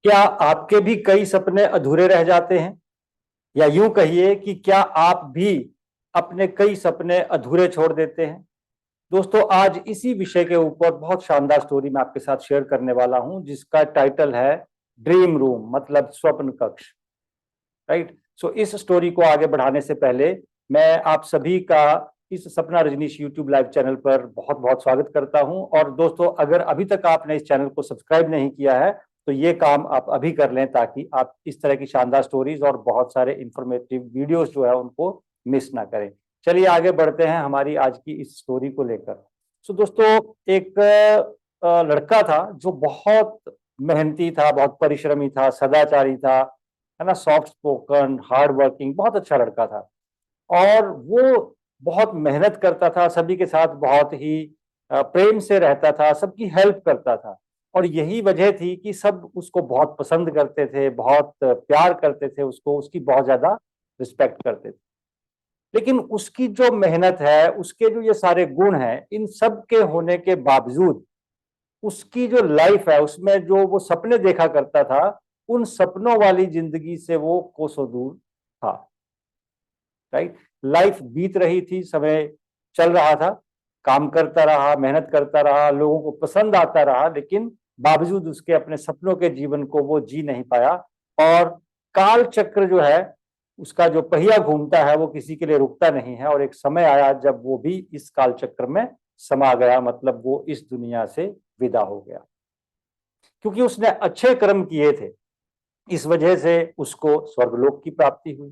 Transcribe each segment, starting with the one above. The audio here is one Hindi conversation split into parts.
क्या आपके भी कई सपने अधूरे रह जाते हैं, या यूं कहिए कि क्या आप भी अपने कई सपने अधूरे छोड़ देते हैं। दोस्तों, आज इसी विषय के ऊपर बहुत शानदार स्टोरी मैं आपके साथ शेयर करने वाला हूं, जिसका टाइटल है ड्रीम रूम, मतलब स्वप्न कक्ष। राइट। सो इस स्टोरी को आगे बढ़ाने से पहले मैं आप सभी का इस सपना रजनीश यूट्यूब लाइव चैनल पर बहुत बहुत स्वागत करता हूं। और दोस्तों, अगर अभी तक आपने इस चैनल को सब्सक्राइब नहीं किया है तो ये काम आप अभी कर लें, ताकि आप इस तरह की शानदार स्टोरीज और बहुत सारे इंफॉर्मेटिव वीडियोस जो है उनको मिस ना करें। चलिए आगे बढ़ते हैं हमारी आज की इस स्टोरी को लेकर। सो दोस्तों, एक लड़का था जो बहुत मेहनती था, बहुत परिश्रमी था, सदाचारी था, है ना, सॉफ्ट स्पोकन, हार्ड वर्किंग, बहुत अच्छा लड़का था। और वो बहुत मेहनत करता था, सभी के साथ बहुत ही प्रेम से रहता था, सबकी हेल्प करता था। और यही वजह थी कि सब उसको बहुत पसंद करते थे, बहुत प्यार करते थे उसको, उसकी बहुत ज्यादा रिस्पेक्ट करते थे। लेकिन उसकी जो मेहनत है, उसके जो ये सारे गुण हैं, इन सब के होने के बावजूद उसकी जो लाइफ है उसमें जो वो सपने देखा करता था, उन सपनों वाली जिंदगी से वो कोसों दूर था। राइट। लाइफ बीत रही थी, समय चल रहा था, काम करता रहा, मेहनत करता रहा, लोगों को पसंद आता रहा, लेकिन बावजूद उसके अपने सपनों के जीवन को वो जी नहीं पाया। और काल चक्र जो है, उसका जो पहिया घूमता है वो किसी के लिए रुकता नहीं है। और एक समय आया जब वो भी इस काल चक्र में समा गया, मतलब वो इस दुनिया से विदा हो गया। क्योंकि उसने अच्छे कर्म किए थे, इस वजह से उसको स्वर्गलोक की प्राप्ति हुई।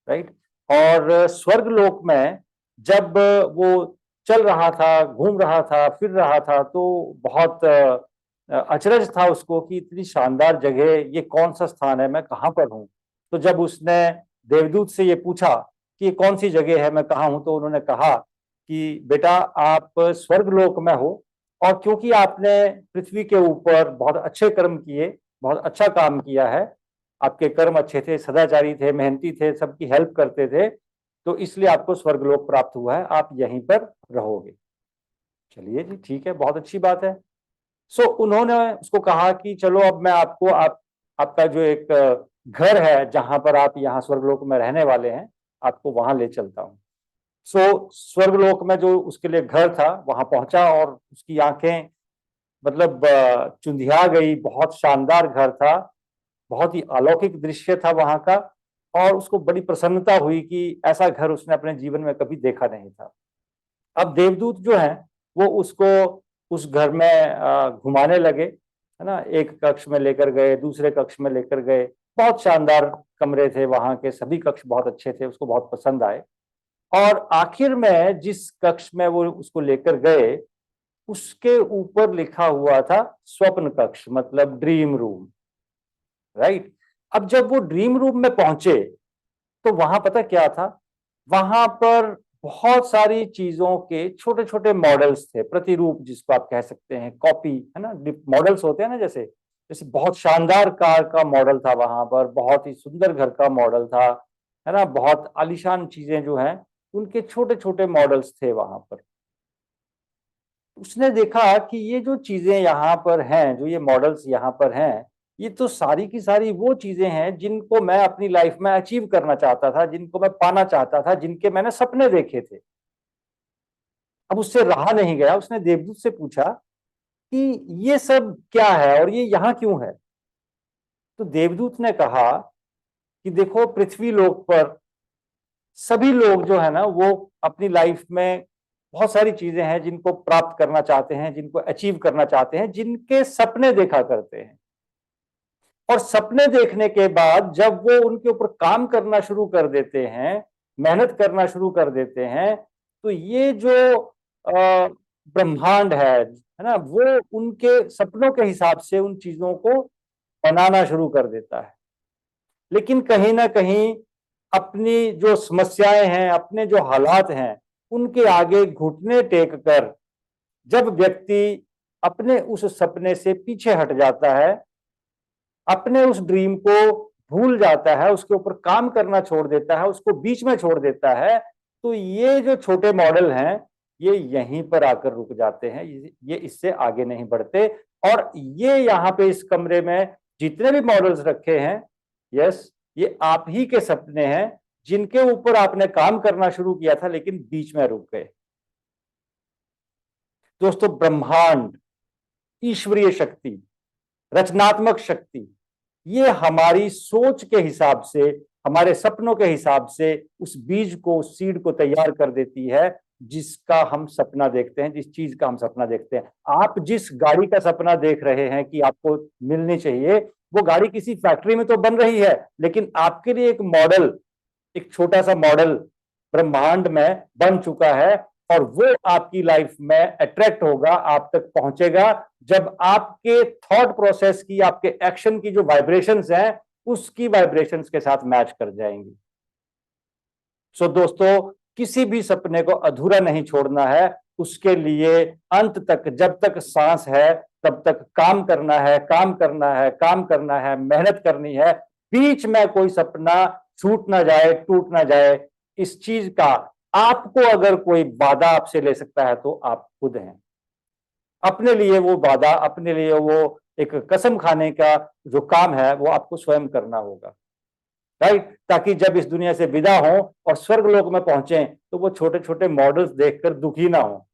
राइट। और स्वर्गलोक में जब वो चल रहा था, घूम रहा था, फिर रहा था, तो बहुत अचरज था उसको कि इतनी शानदार जगह, ये कौन सा स्थान है, मैं कहाँ पर हूँ। तो जब उसने देवदूत से ये पूछा कि ये कौन सी जगह है, मैं कहाँ हूँ, तो उन्होंने कहा कि बेटा, आप स्वर्गलोक में हो। और क्योंकि आपने पृथ्वी के ऊपर बहुत अच्छे कर्म किए, बहुत अच्छा काम किया है, आपके कर्म अच्छे थे, सदाचारी थे, मेहनती थे, सबकी हेल्प करते थे, तो इसलिए आपको स्वर्गलोक प्राप्त हुआ है, आप यहीं पर रहोगे। चलिए जी, ठीक है, बहुत अच्छी बात है। सो उन्होंने उसको कहा कि चलो अब मैं आपको आपका जो एक घर है जहां पर आप यहाँ स्वर्गलोक में रहने वाले हैं, आपको वहां ले चलता हूँ। सो स्वर्गलोक में जो उसके लिए घर था वहां पहुंचा, और उसकी आंखें मतलब चुंधिया गई। बहुत शानदार घर था, बहुत ही अलौकिक दृश्य था वहां का। और उसको बड़ी प्रसन्नता हुई कि ऐसा घर उसने अपने जीवन में कभी देखा नहीं था। अब देवदूत जो है वो उसको उस घर में घुमाने लगे, है ना। एक कक्ष में लेकर गए, दूसरे कक्ष में लेकर गए। बहुत शानदार कमरे थे वहां के, सभी कक्ष बहुत अच्छे थे, उसको बहुत पसंद आए। और आखिर में जिस कक्ष में वो उसको लेकर गए, उसके ऊपर लिखा हुआ था स्वप्न कक्ष, मतलब ड्रीम रूम। राइट। अब जब वो ड्रीम रूम में पहुंचे तो वहां पता क्या था, वहां पर बहुत सारी चीजों के छोटे छोटे मॉडल्स थे, प्रतिरूप जिसको आप कह सकते हैं, कॉपी, है ना, मॉडल्स होते हैं ना, जैसे जैसे बहुत शानदार कार का मॉडल था वहां पर, बहुत ही सुंदर घर का मॉडल था, है ना, बहुत आलीशान चीजें जो हैं उनके छोटे छोटे मॉडल्स थे वहां पर। उसने देखा कि ये जो चीजें यहाँ पर हैं, जो ये मॉडल्स यहाँ पर हैं, ये तो सारी की सारी वो चीजें हैं जिनको मैं अपनी लाइफ में अचीव करना चाहता था, जिनको मैं पाना चाहता था, जिनके मैंने सपने देखे थे। अब उससे रहा नहीं गया, उसने देवदूत से पूछा कि ये सब क्या है और ये यहाँ क्यों है। तो देवदूत ने कहा कि देखो, पृथ्वी लोक पर सभी लोग जो है ना, वो अपनी लाइफ में बहुत सारी चीजें हैं जिनको प्राप्त करना चाहते हैं, जिनको अचीव करना चाहते हैं, जिनके सपने देखा करते हैं। और सपने देखने के बाद जब वो उनके ऊपर काम करना शुरू कर देते हैं, मेहनत करना शुरू कर देते हैं, तो ये जो ब्रह्मांड है ना, वो उनके सपनों के हिसाब से उन चीजों को बनाना शुरू कर देता है। लेकिन कहीं ना कहीं अपनी जो समस्याएं हैं, अपने जो हालात हैं, उनके आगे घुटने टेक कर जब व्यक्ति अपने उस सपने से पीछे हट जाता है, अपने उस ड्रीम को भूल जाता है, उसके ऊपर काम करना छोड़ देता है, उसको बीच में छोड़ देता है, तो ये जो छोटे मॉडल हैं, ये यहीं पर आकर रुक जाते हैं, ये इससे आगे नहीं बढ़ते। और ये यहाँ पे इस कमरे में जितने भी मॉडल्स रखे हैं, यस, ये आप ही के सपने हैं जिनके ऊपर आपने काम करना शुरू किया था लेकिन बीच में रुक गए। दोस्तों, ब्रह्मांड, ईश्वरीय शक्ति, रचनात्मक शक्ति, ये हमारी सोच के हिसाब से, हमारे सपनों के हिसाब से उस बीज को, उस सीड को तैयार कर देती है जिसका हम सपना देखते हैं, जिस चीज का हम सपना देखते हैं। आप जिस गाड़ी का सपना देख रहे हैं कि आपको मिलनी चाहिए, वो गाड़ी किसी फैक्ट्री में तो बन रही है, लेकिन आपके लिए एक मॉडल, एक छोटा सा मॉडल ब्रह्मांड में बन चुका है, और वो आपकी लाइफ में अट्रैक्ट होगा, आप तक पहुंचेगा जब आपके थॉट प्रोसेस की, आपके एक्शन की जो वाइब्रेशंस हैं, उसकी वाइब्रेशंस के साथ मैच कर जाएंगी। सो दोस्तों, किसी भी सपने को अधूरा नहीं छोड़ना है, उसके लिए अंत तक, जब तक सांस है तब तक काम करना है, काम करना है, काम करना है, मेहनत करनी है। बीच में कोई सपना छूट ना जाए, टूट ना जाए, इस चीज का आपको अगर कोई वादा आपसे ले सकता है तो आप खुद हैं। अपने लिए वो वादा, अपने लिए वो एक कसम खाने का जो काम है, वो आपको स्वयं करना होगा, राइट? ताकि जब इस दुनिया से विदा हो और स्वर्गलोक में पहुंचे तो वो छोटे छोटे मॉडल्स देखकर दुखी ना हो,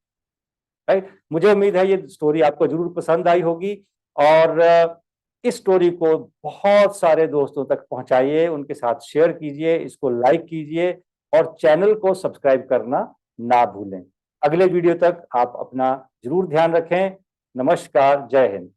राइट? मुझे उम्मीद है ये स्टोरी आपको जरूर पसंद आई होगी, और इस स्टोरी को बहुत सारे दोस्तों तक पहुंचाइए, उनके साथ शेयर कीजिए, इसको लाइक कीजिए, और चैनल को सब्सक्राइब करना ना भूलें। अगले वीडियो तक आप अपना जरूर ध्यान रखें। नमस्कार, जय हिंद।